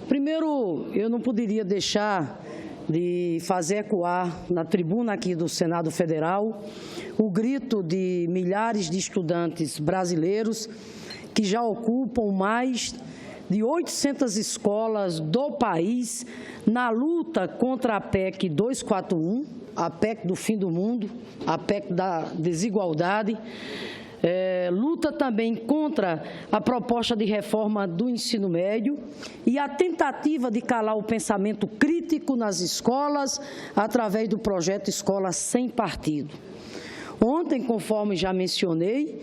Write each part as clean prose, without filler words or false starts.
Primeiro, eu não poderia deixar de fazer ecoar na tribuna aqui do Senado Federal o grito de milhares de estudantes brasileiros que já ocupam mais de 800 escolas do país na luta contra a PEC 241, a PEC do fim do mundo, a PEC da desigualdade, luta também contra a proposta de reforma do ensino médio e a tentativa de calar o pensamento crítico nas escolas através do projeto Escola Sem Partido. Ontem, conforme já mencionei,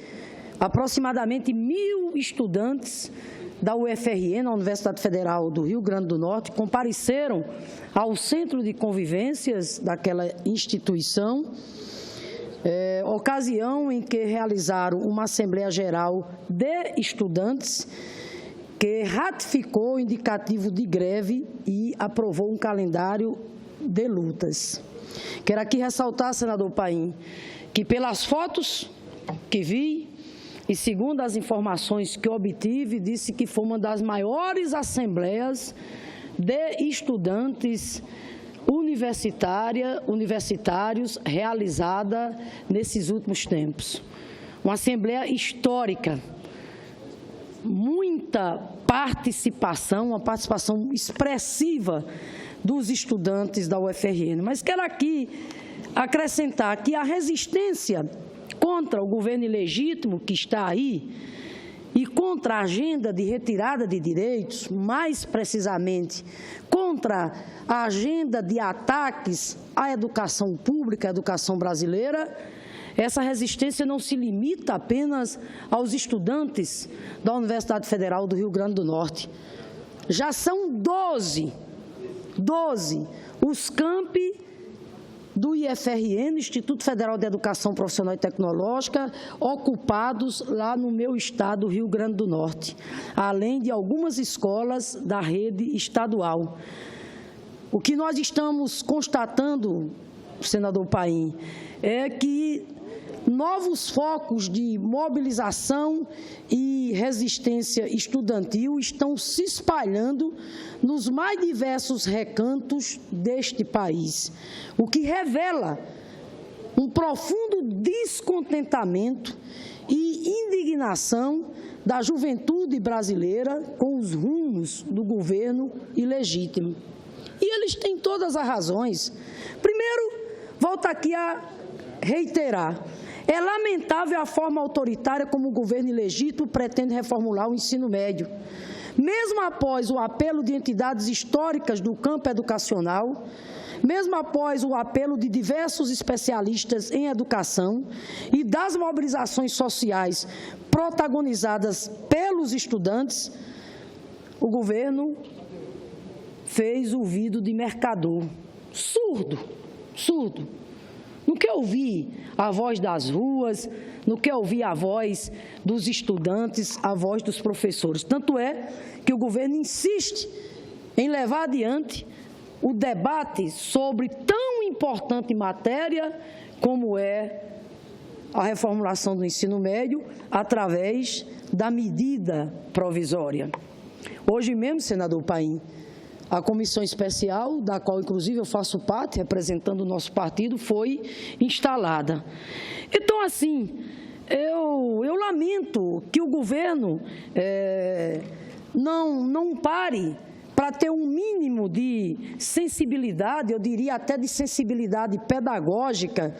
aproximadamente 1.000 estudantes da UFRN, a Universidade Federal do Rio Grande do Norte, compareceram ao centro de convivências daquela instituição, ocasião em que realizaram uma Assembleia Geral de Estudantes que ratificou o indicativo de greve e aprovou um calendário de lutas. Quero aqui ressaltar, senador Paim, que pelas fotos que vi e segundo as informações que obtive, disse que foi uma das maiores assembleias de estudantes universitários realizada nesses últimos tempos. Uma assembleia histórica, muita participação, uma participação expressiva dos estudantes da UFRN. Mas quero aqui acrescentar que a resistência contra o governo ilegítimo que está aí e contra a agenda de retirada de direitos, mais precisamente contra a agenda de ataques à educação pública, à educação brasileira, essa resistência não se limita apenas aos estudantes da Universidade Federal do Rio Grande do Norte. Já são 12 os campi do IFRN, Instituto Federal de Educação Profissional e Tecnológica, ocupados lá no meu estado, Rio Grande do Norte, além de algumas escolas da rede estadual. O que nós estamos constatando, senador Paim, é que novos focos de mobilização e resistência estudantil estão se espalhando nos mais diversos recantos deste país, o que revela um profundo descontentamento e indignação da juventude brasileira com os rumos do governo ilegítimo. E eles têm todas as razões. Primeiro, volto aqui a reiterar, é lamentável a forma autoritária como o governo ilegítimo pretende reformular o ensino médio. Mesmo após o apelo de entidades históricas do campo educacional, mesmo após o apelo de diversos especialistas em educação e das mobilizações sociais protagonizadas pelos estudantes, o governo fez ouvido de mercador, surdo. Não quer ouvir a voz das ruas, não quer ouvir a voz dos estudantes, a voz dos professores. Tanto é que o governo insiste em levar adiante o debate sobre tão importante matéria como é a reformulação do ensino médio através da medida provisória. Hoje mesmo, senador Paim, a comissão especial, da qual, inclusive, eu faço parte, representando o nosso partido, foi instalada. Então, assim, eu lamento que o governo não pare para ter um mínimo de sensibilidade, eu diria até de sensibilidade pedagógica,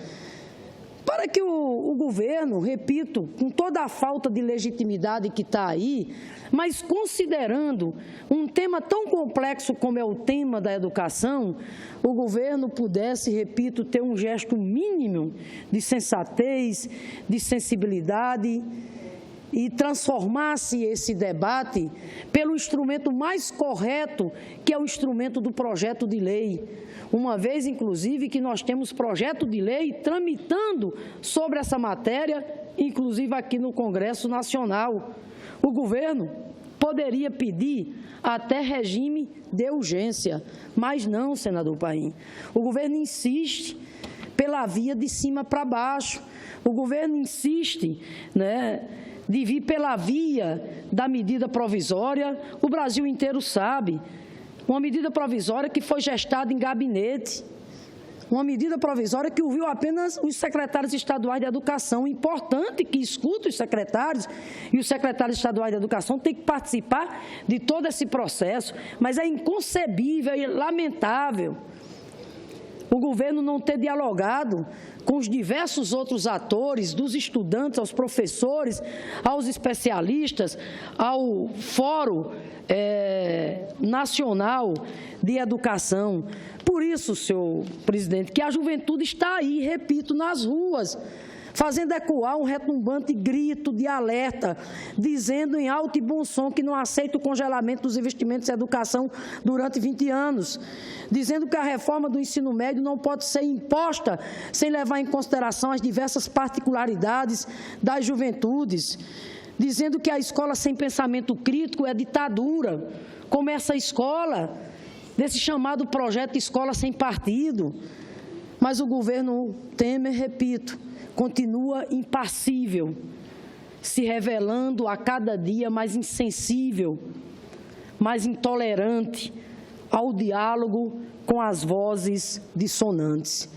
para que o governo, repito, com toda a falta de legitimidade que está aí, mas considerando um tema tão complexo como é o tema da educação, o governo pudesse, repito, ter um gesto mínimo de sensatez, de sensibilidade e transformasse esse debate pelo instrumento mais correto, que é o instrumento do projeto de lei. Uma vez, inclusive, que nós temos projeto de lei tramitando sobre essa matéria, inclusive aqui no Congresso Nacional. O governo poderia pedir até regime de urgência, mas não, senador Paim. O governo insiste pela via de cima para baixo. O governo insiste, de vir pela via da medida provisória. O Brasil inteiro sabe. Uma medida provisória que foi gestada em gabinete, uma medida provisória que ouviu apenas os secretários estaduais de educação. Importante que escute os secretários, e os secretários estaduais de educação têm que participar de todo esse processo, mas é inconcebível e lamentável o governo não ter dialogado com os diversos outros atores, dos estudantes aos professores, aos especialistas, ao Fórum Nacional de Educação. Por isso, senhor presidente, que a juventude está aí, repito, nas ruas, fazendo ecoar um retumbante grito de alerta, dizendo em alto e bom som que não aceita o congelamento dos investimentos em educação durante 20 anos, dizendo que a reforma do ensino médio não pode ser imposta sem levar em consideração as diversas particularidades das juventudes, dizendo que a escola sem pensamento crítico é ditadura, como essa escola, desse chamado projeto Escola Sem Partido. Mas o governo Temer, repito, continua impassível, se revelando a cada dia mais insensível, mais intolerante ao diálogo com as vozes dissonantes.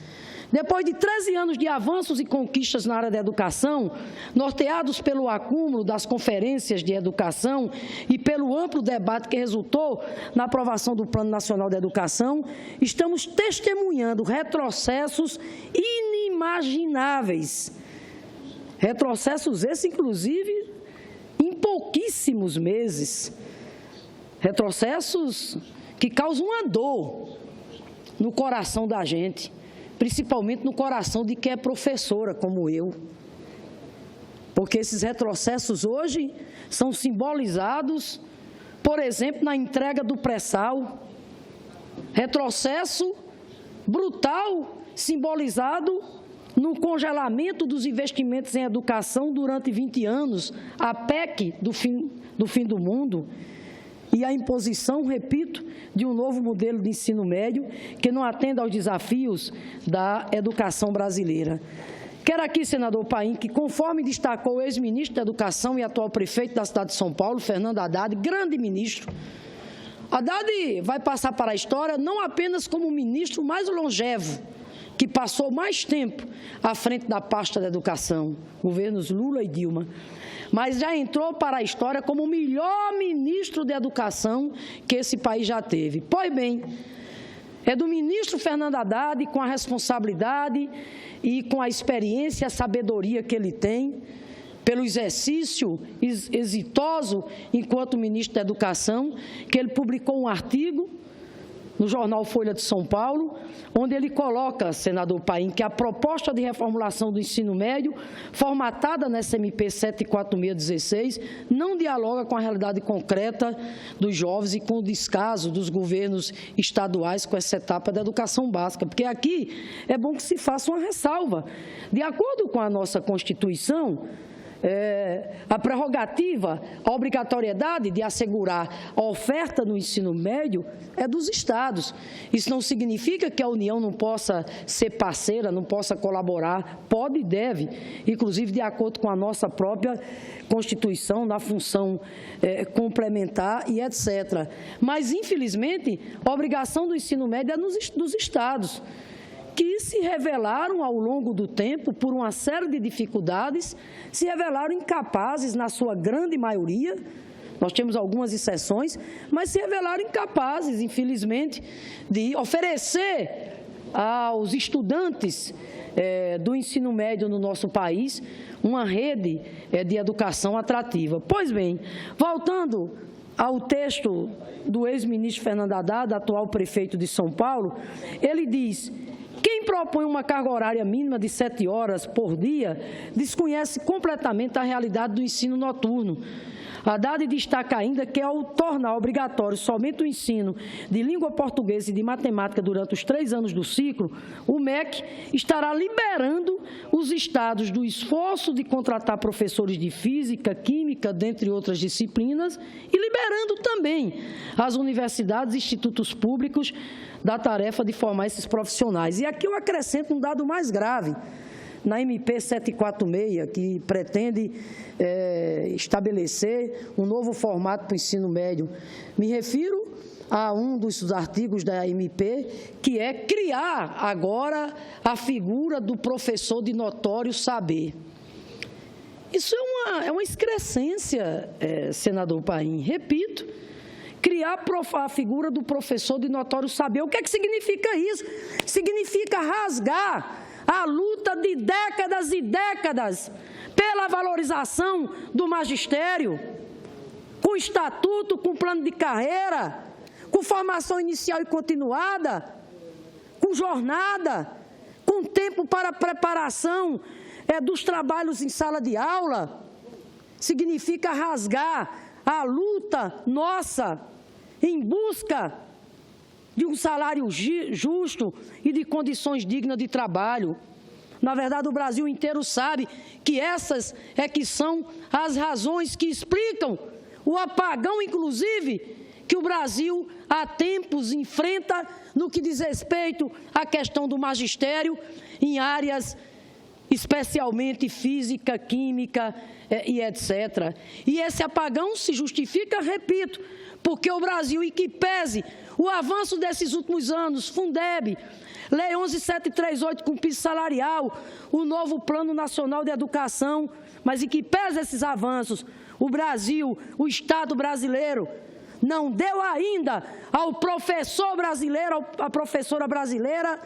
Depois de 13 anos de avanços e conquistas na área da educação, norteados pelo acúmulo das conferências de educação e pelo amplo debate que resultou na aprovação do Plano Nacional de Educação, estamos testemunhando retrocessos inimagináveis. Retrocessos esses, inclusive, em pouquíssimos meses. Retrocessos que causam uma dor no coração da gente, principalmente no coração de quem é professora, como eu. Porque esses retrocessos hoje são simbolizados, por exemplo, na entrega do pré-sal. Retrocesso brutal, simbolizado no congelamento dos investimentos em educação durante 20 anos, a PEC do fim do mundo, e a imposição, repito, de um novo modelo de ensino médio que não atenda aos desafios da educação brasileira. Quero aqui, senador Paim, que, conforme destacou o ex-ministro da Educação e atual prefeito da cidade de São Paulo, Fernando Haddad, grande ministro, Haddad vai passar para a história não apenas como o ministro mais longevo, que passou mais tempo à frente da pasta da educação, governos Lula e Dilma, mas já entrou para a história como o melhor ministro de educação que esse país já teve. Pois bem, é do ministro Fernando Haddad, com a responsabilidade e com a experiência e a sabedoria que ele tem, pelo exercício exitoso enquanto ministro da Educação, que ele publicou um artigo no jornal Folha de São Paulo, onde ele coloca, senador Paim, que a proposta de reformulação do ensino médio, formatada nessa MP 74616, não dialoga com a realidade concreta dos jovens e com o descaso dos governos estaduais com essa etapa da educação básica. Porque aqui é bom que se faça uma ressalva. De acordo com a nossa Constituição, a prerrogativa, a obrigatoriedade de assegurar a oferta no ensino médio é dos estados. Isso não significa que a União não possa ser parceira, não possa colaborar, pode e deve, inclusive de acordo com a nossa própria Constituição, na função complementar e etc. Mas, infelizmente, a obrigação do ensino médio é dos estados, que se revelaram ao longo do tempo, por uma série de dificuldades, se revelaram incapazes, na sua grande maioria, nós temos algumas exceções, mas se revelaram incapazes, infelizmente, de oferecer aos estudantes do ensino médio no nosso país uma rede de educação atrativa. Pois bem, voltando ao texto do ex-ministro Fernando Haddad, atual prefeito de São Paulo, ele diz: quem propõe uma carga horária mínima de 7 horas por dia desconhece completamente a realidade do ensino noturno. Haddad destaca ainda que, ao tornar obrigatório somente o ensino de língua portuguesa e de matemática durante os 3 anos do ciclo, o MEC estará liberando os estados do esforço de contratar professores de física, química, dentre outras disciplinas, e liberando também as universidades e institutos públicos da tarefa de formar esses profissionais. E aqui eu acrescento um dado mais grave. Na MP 746, que pretende estabelecer um novo formato para o ensino médio, me refiro a um dos artigos da MP, que é criar agora a figura do professor de notório saber. Isso é uma excrescência, senador Paim. Repito, criar a figura do professor de notório saber. O que é que significa isso? Significa rasgar a luta de décadas e décadas pela valorização do magistério, com estatuto, com plano de carreira, com formação inicial e continuada, com jornada, com tempo para preparação dos trabalhos em sala de aula. Significa rasgar a luta nossa em busca de um salário justo e de condições dignas de trabalho. Na verdade, o Brasil inteiro sabe que essas que são as razões que explicam o apagão, inclusive, que o Brasil há tempos enfrenta no que diz respeito à questão do magistério em áreas especialmente física, química e etc. E esse apagão se justifica, repito, porque o Brasil, em que pese o avanço desses últimos anos, Fundeb, Lei 11.738 com piso salarial, o novo Plano Nacional de Educação, mas em que pese esses avanços, o Brasil, o Estado brasileiro, não deu ainda ao professor brasileiro, à professora brasileira,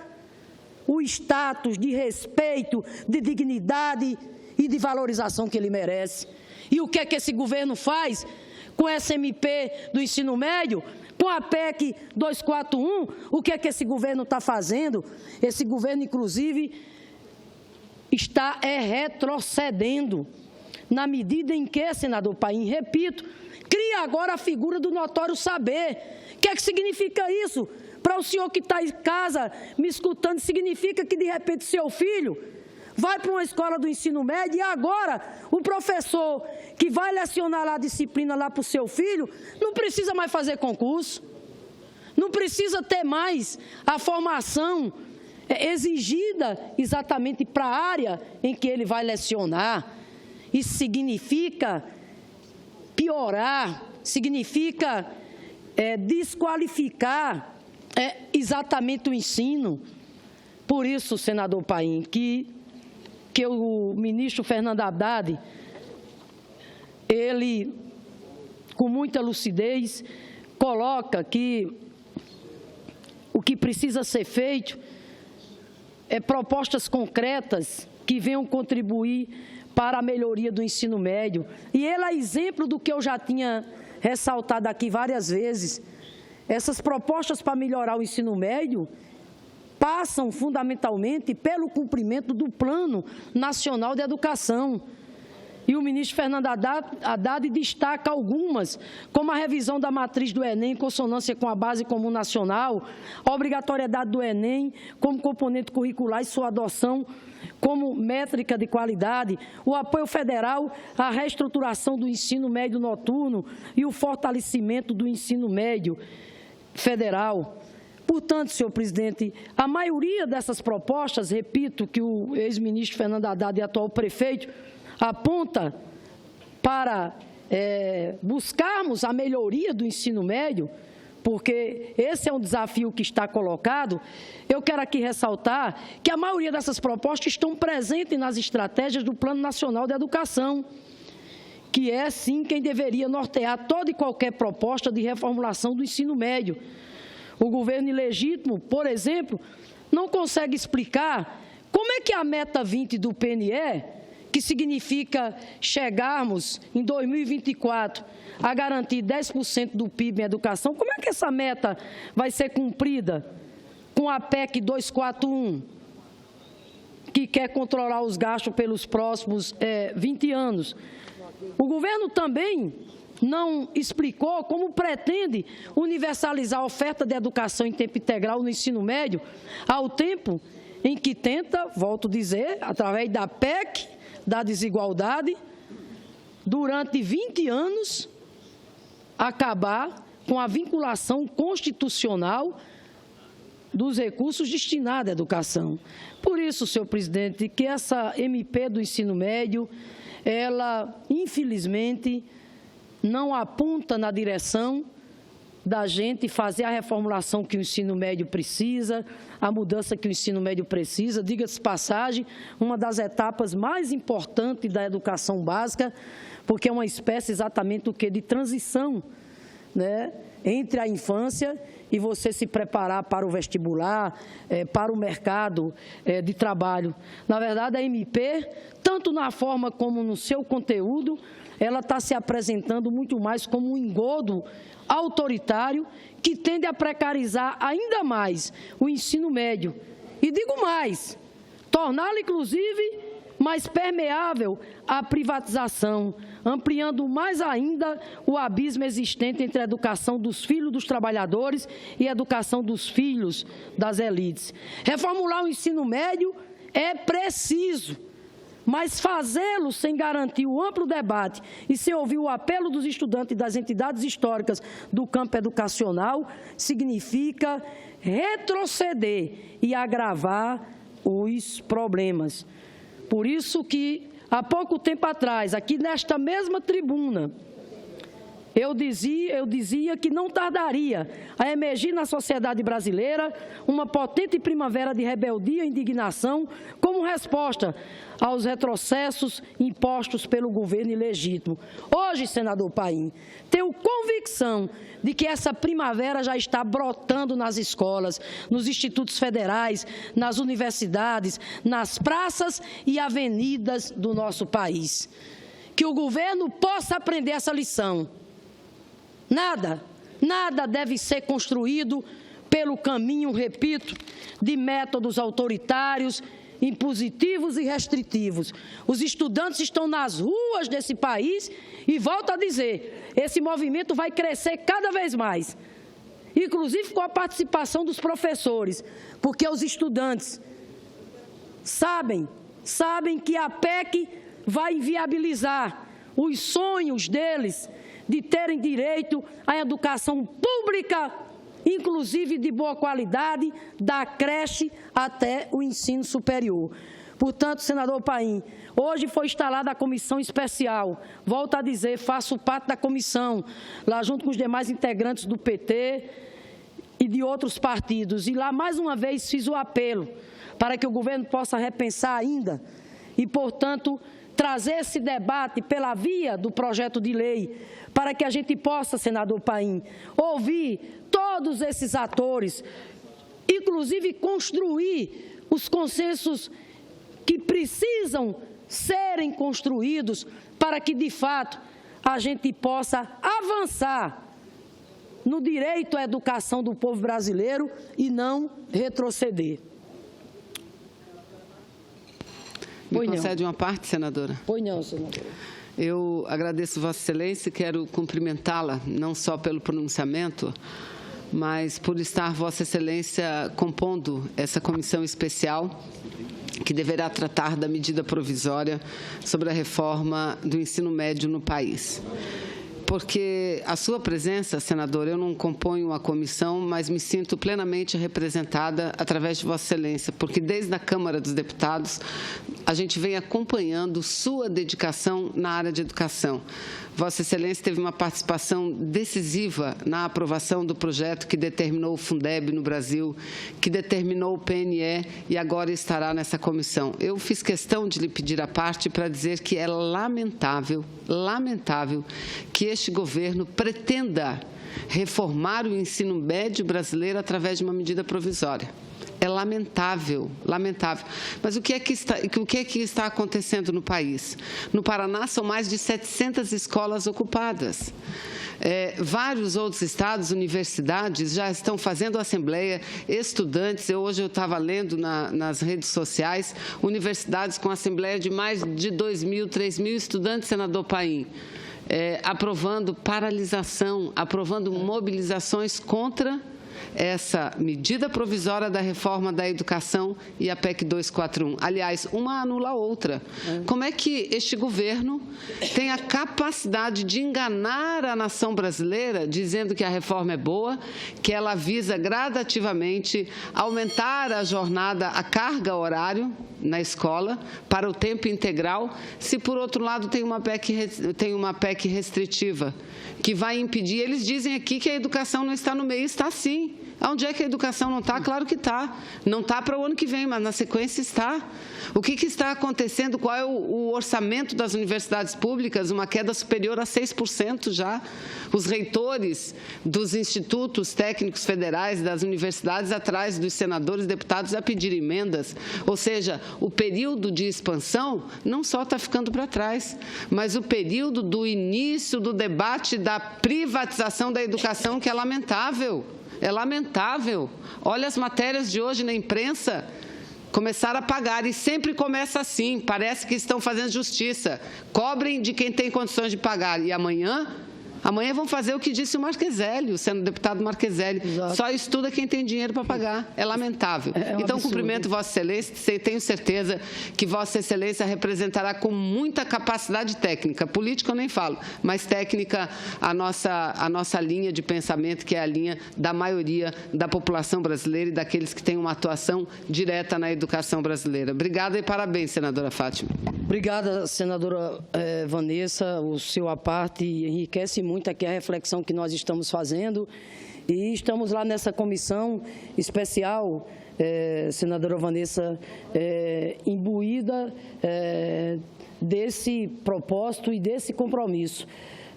o status de respeito, de dignidade e de valorização que ele merece. E o que é que esse governo faz com essa MP do ensino médio, com a PEC 241? O que é que esse governo está fazendo? Esse governo, inclusive, está retrocedendo, na medida em que, senador Paim, repito, cria agora a figura do notório saber. O que é que significa isso? Para o senhor que está em casa me escutando, significa que, de repente, seu filho vai para uma escola do ensino médio e agora o professor que vai lecionar lá a disciplina lá para o seu filho não precisa mais fazer concurso, não precisa ter mais a formação exigida exatamente para a área em que ele vai lecionar. Isso significa piorar, significa desqualificar exatamente o ensino. Por isso, senador Paim, que o ministro Fernando Haddad, ele, com muita lucidez, coloca que o que precisa ser feito é propostas concretas que venham contribuir para a melhoria do ensino médio. E ele é exemplo do que eu já tinha ressaltado aqui várias vezes. Essas propostas para melhorar o ensino médio passam fundamentalmente pelo cumprimento do Plano Nacional de Educação. E o ministro Fernando Haddad destaca algumas, como a revisão da matriz do Enem em consonância com a Base Comum Nacional, a obrigatoriedade do Enem como componente curricular e sua adoção como métrica de qualidade, o apoio federal à reestruturação do ensino médio noturno e o fortalecimento do ensino médio federal. Portanto, senhor presidente, a maioria dessas propostas, repito, que o ex-ministro Fernando Haddad e atual prefeito aponta para buscarmos a melhoria do ensino médio, porque esse é um desafio que está colocado. Eu quero aqui ressaltar que a maioria dessas propostas estão presentes nas estratégias do Plano Nacional de Educação, que é, sim, quem deveria nortear toda e qualquer proposta de reformulação do ensino médio. O governo ilegítimo, por exemplo, não consegue explicar como é que a meta 20 do PNE, que significa chegarmos em 2024 a garantir 10% do PIB em educação, como é que essa meta vai ser cumprida com a PEC 241, que quer controlar os gastos pelos próximos 20 anos? O governo também não explicou como pretende universalizar a oferta de educação em tempo integral no ensino médio, ao tempo em que tenta, volto a dizer, através da PEC, da desigualdade, durante 20 anos, acabar com a vinculação constitucional dos recursos destinados à educação. Por isso, senhor presidente, que essa MP do ensino médio, ela, infelizmente, não aponta na direção da gente fazer a reformulação que o ensino médio precisa, a mudança que o ensino médio precisa. Diga-se de passagem, uma das etapas mais importantes da educação básica, porque é uma espécie exatamente do que de transição, né, entre a infância e você se preparar para o vestibular, para o mercado de trabalho. Na verdade, a MP, tanto na forma como no seu conteúdo, ela está se apresentando muito mais como um engodo autoritário que tende a precarizar ainda mais o ensino médio. E digo mais, torná-lo, inclusive, mais permeável à privatização, ampliando mais ainda o abismo existente entre a educação dos filhos dos trabalhadores e a educação dos filhos das elites. Reformular o ensino médio é preciso, mas fazê-lo sem garantir o amplo debate e sem ouvir o apelo dos estudantes e das entidades históricas do campo educacional significa retroceder e agravar os problemas. Por isso que, há pouco tempo atrás, aqui nesta mesma tribuna, eu dizia que não tardaria a emergir na sociedade brasileira uma potente primavera de rebeldia e indignação como resposta aos retrocessos impostos pelo governo ilegítimo. Hoje, senador Paim, tenho convicção de que essa primavera já está brotando nas escolas, nos institutos federais, nas universidades, nas praças e avenidas do nosso país. Que o governo possa aprender essa lição. Nada deve ser construído pelo caminho, repito, de métodos autoritários, impositivos e restritivos. Os estudantes estão nas ruas desse país e, volto a dizer, esse movimento vai crescer cada vez mais, inclusive com a participação dos professores, porque os estudantes sabem que a PEC vai inviabilizar os sonhos deles de terem direito à educação pública, inclusive de boa qualidade, da creche até o ensino superior. Portanto, senador Paim, hoje foi instalada a comissão especial. Volto a dizer, faço parte da comissão, lá junto com os demais integrantes do PT e de outros partidos. E lá, mais uma vez, fiz o apelo para que o governo possa repensar ainda e, portanto, trazer esse debate pela via do projeto de lei, para que a gente possa, senador Paim, ouvir todos esses atores, inclusive construir os consensos que precisam serem construídos para que, de fato, a gente possa avançar no direito à educação do povo brasileiro e não retroceder. Me concede uma parte, senadora? Pois não, senadora. Eu agradeço Vossa Excelência e quero cumprimentá-la, não só pelo pronunciamento, mas por estar Vossa Excelência compondo essa comissão especial que deverá tratar da medida provisória sobre a reforma do ensino médio no país. Porque a sua presença, senador, eu não componho a comissão, mas me sinto plenamente representada através de Vossa Excelência, porque desde a Câmara dos Deputados a gente vem acompanhando sua dedicação na área de educação. Vossa Excelência teve uma participação decisiva na aprovação do projeto que determinou o Fundeb no Brasil, que determinou o PNE e agora estará nessa comissão. Eu fiz questão de lhe pedir a parte para dizer que é lamentável que este governo pretenda reformar o ensino médio brasileiro através de uma medida provisória. É lamentável. Mas o que é que está acontecendo no país? No Paraná, são mais de 700 escolas ocupadas. Vários outros estados, universidades, já estão fazendo assembleia, estudantes, hoje eu estava lendo nas redes sociais, universidades com assembleia de mais de 2.000, 3.000 estudantes, senador Paim, aprovando paralisação, aprovando mobilizações contra essa medida provisória da reforma da educação e a PEC 241. Aliás, uma anula a outra. Como é que este governo tem a capacidade de enganar a nação brasileira dizendo que a reforma é boa, que ela visa gradativamente aumentar a jornada, a carga horária na escola para o tempo integral, se por outro lado tem uma PEC restritiva que vai impedir? Eles dizem aqui que a educação não está no meio, está sim. Onde é que a educação não está? Claro que está. Não está para o ano que vem, mas na sequência está. O que está acontecendo? Qual é o orçamento das universidades públicas? Uma queda superior a 6% já. Os reitores dos institutos técnicos federais, das universidades, atrás dos senadores e deputados a pedir emendas. Ou seja, o período de expansão não só está ficando para trás, mas o período do início do debate da privatização da educação, que é lamentável. É lamentável. Olha as matérias de hoje na imprensa. Começaram a pagar, e sempre começa assim, parece que estão fazendo justiça. Cobrem de quem tem condições de pagar. E amanhã vão fazer o que disse o Marqueselli, o senador deputado Marqueselli. Exato. Só estuda quem tem dinheiro para pagar. É lamentável. Então, absurdo. Cumprimento Vossa Excelência e tenho certeza que Vossa Excelência representará com muita capacidade técnica. Política eu nem falo, mas técnica a nossa linha de pensamento, que é a linha da maioria da população brasileira e daqueles que têm uma atuação direta na educação brasileira. Obrigada e parabéns, senadora Fátima. Obrigada, senadora Vanessa. O seu à parte enriquece muito aqui a reflexão que nós estamos fazendo, e estamos lá nessa comissão especial, senadora Vanessa, imbuída desse propósito e desse compromisso.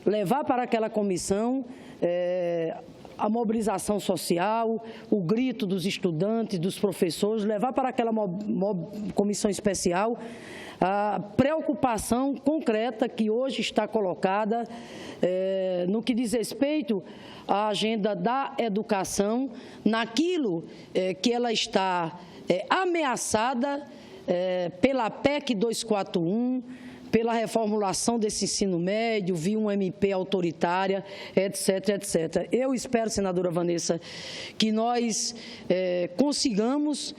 Levar para aquela comissão a mobilização social, o grito dos estudantes, dos professores, levar para aquela comissão especial a preocupação concreta que hoje está colocada no que diz respeito à agenda da educação, naquilo que ela está ameaçada pela PEC 241, pela reformulação desse ensino médio, via uma MP autoritária, etc., etc. Eu espero, senadora Vanessa, que nós consigamos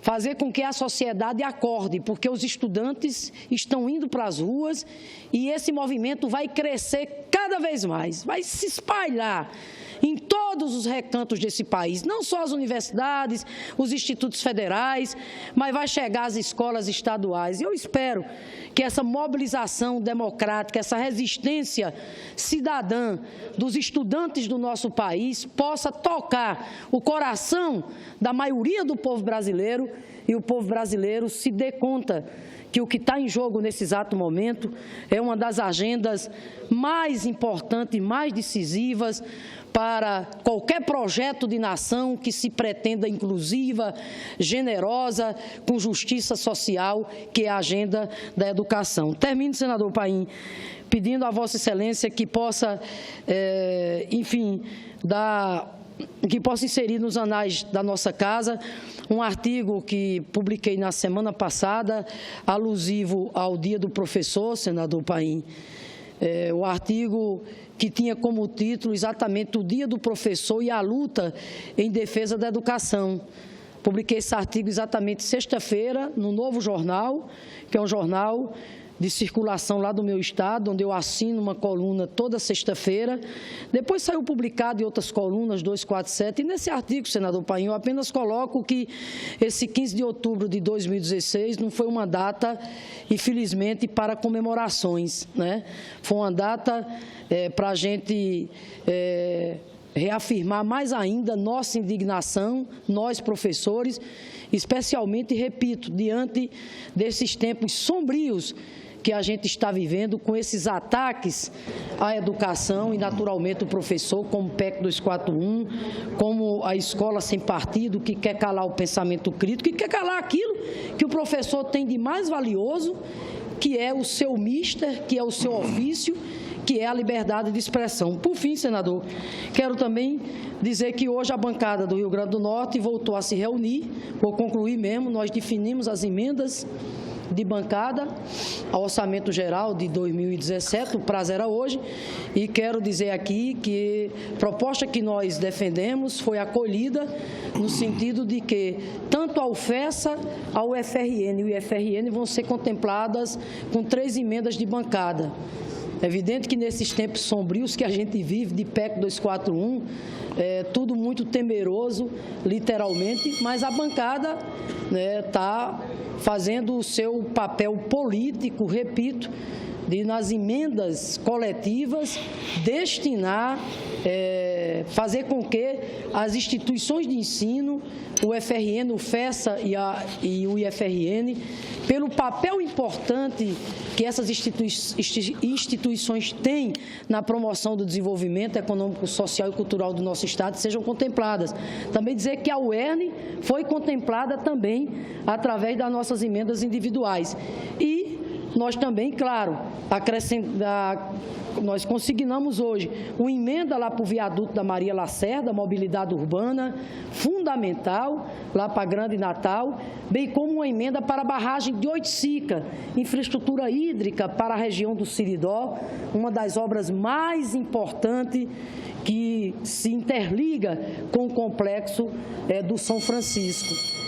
fazer com que a sociedade acorde, porque os estudantes estão indo para as ruas e esse movimento vai crescer cada vez mais, vai se espalhar em todos os recantos desse país, não só as universidades, os institutos federais, mas vai chegar às escolas estaduais. Eu espero que essa mobilização democrática, essa resistência cidadã dos estudantes do nosso país possa tocar o coração da maioria do povo brasileiro, e o povo brasileiro se dê conta que o que está em jogo nesse exato momento é uma das agendas mais importantes e mais decisivas para qualquer projeto de nação que se pretenda inclusiva, generosa, com justiça social, que é a agenda da educação. Termino, senador Paim, pedindo a Vossa Excelência que possa, que possa inserir nos anais da nossa casa um artigo que publiquei na semana passada, alusivo ao Dia do Professor, senador Paim. O artigo que tinha como título exatamente o Dia do Professor e a luta em defesa da educação. Publiquei esse artigo exatamente sexta-feira no Novo Jornal, que é um jornal de circulação lá do meu estado, onde eu assino uma coluna toda sexta-feira. Depois saiu publicado em outras colunas, 247, e nesse artigo, senador Paim, eu apenas coloco que esse 15 de outubro de 2016 não foi uma data, infelizmente, para comemorações, né? Foi uma data para a gente reafirmar mais ainda nossa indignação, nós professores, especialmente, repito, diante desses tempos sombrios que a gente está vivendo, com esses ataques à educação e, naturalmente, o professor, como PEC 241, como a escola sem partido, que quer calar o pensamento crítico, que quer calar aquilo que o professor tem de mais valioso, que é o seu mister, que é o seu ofício, que é a liberdade de expressão. Por fim, senador, quero também dizer que hoje a bancada do Rio Grande do Norte voltou a se reunir, vou concluir mesmo, nós definimos as emendas de bancada ao Orçamento Geral de 2017, o prazo era hoje, e quero dizer aqui que a proposta que nós defendemos foi acolhida no sentido de que tanto a UFESA, a UFRN e o IFRN vão ser contempladas com 3 emendas de bancada. É evidente que nesses tempos sombrios que a gente vive, de PEC 241, é tudo muito temeroso, literalmente, mas a bancada está fazendo o seu papel político, repito, de nas emendas coletivas destinar, fazer com que as instituições de ensino, o FRN, o FESA e o IFRN, pelo papel importante que essas instituições têm na promoção do desenvolvimento econômico, social e cultural do nosso Estado, sejam contempladas. Também dizer que a UERN foi contemplada também através das nossas emendas individuais. E nós também, claro, nós consignamos hoje uma emenda lá para o viaduto da Maria Lacerda, mobilidade urbana, fundamental, lá para Grande Natal, bem como uma emenda para a barragem de Oiticica, infraestrutura hídrica para a região do Siridó, uma das obras mais importantes que se interliga com o complexo do São Francisco.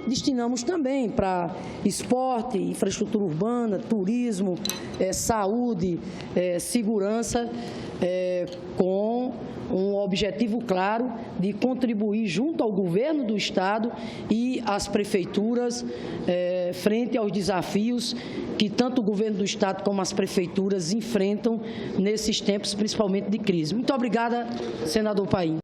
Destinamos também para esporte, infraestrutura urbana, turismo, saúde, segurança, com um objetivo claro de contribuir junto ao governo do Estado e às prefeituras frente aos desafios que tanto o governo do Estado como as prefeituras enfrentam nesses tempos, principalmente de crise. Muito obrigada, senador Paim.